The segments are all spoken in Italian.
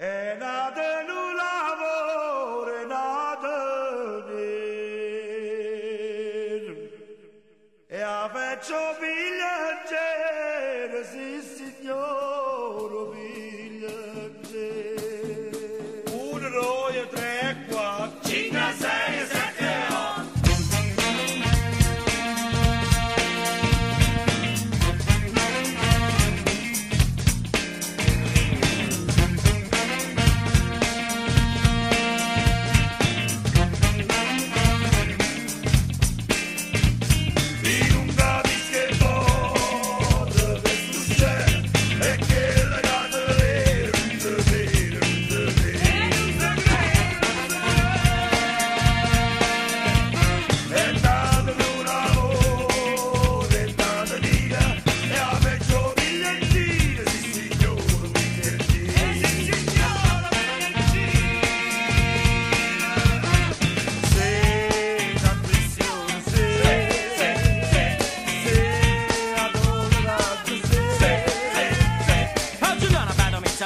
È nato in un lavoro, è nato nero, e a faccio pigliangere, sì signore, pigliangere. 1, 2, 3, 4, 5, 6, 7, 8.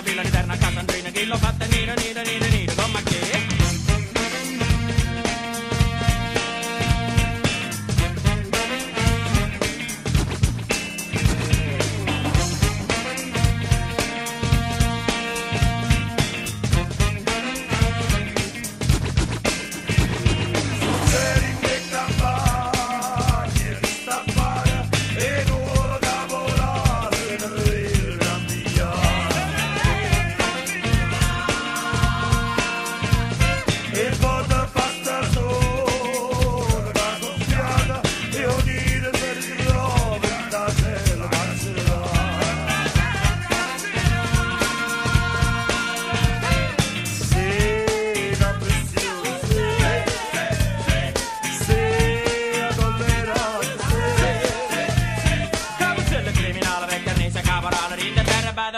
Villa eterna Casandrina che l'ho fatta nera con ma che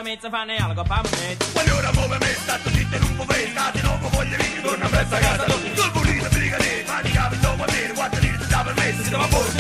mezza fanne algo pa' me. Quando ora come me stato zitte non può state non voglio venire torna a casa. Col pulito brigade, ma di capo dopo a me, quattro lire da per me, si trova fuori.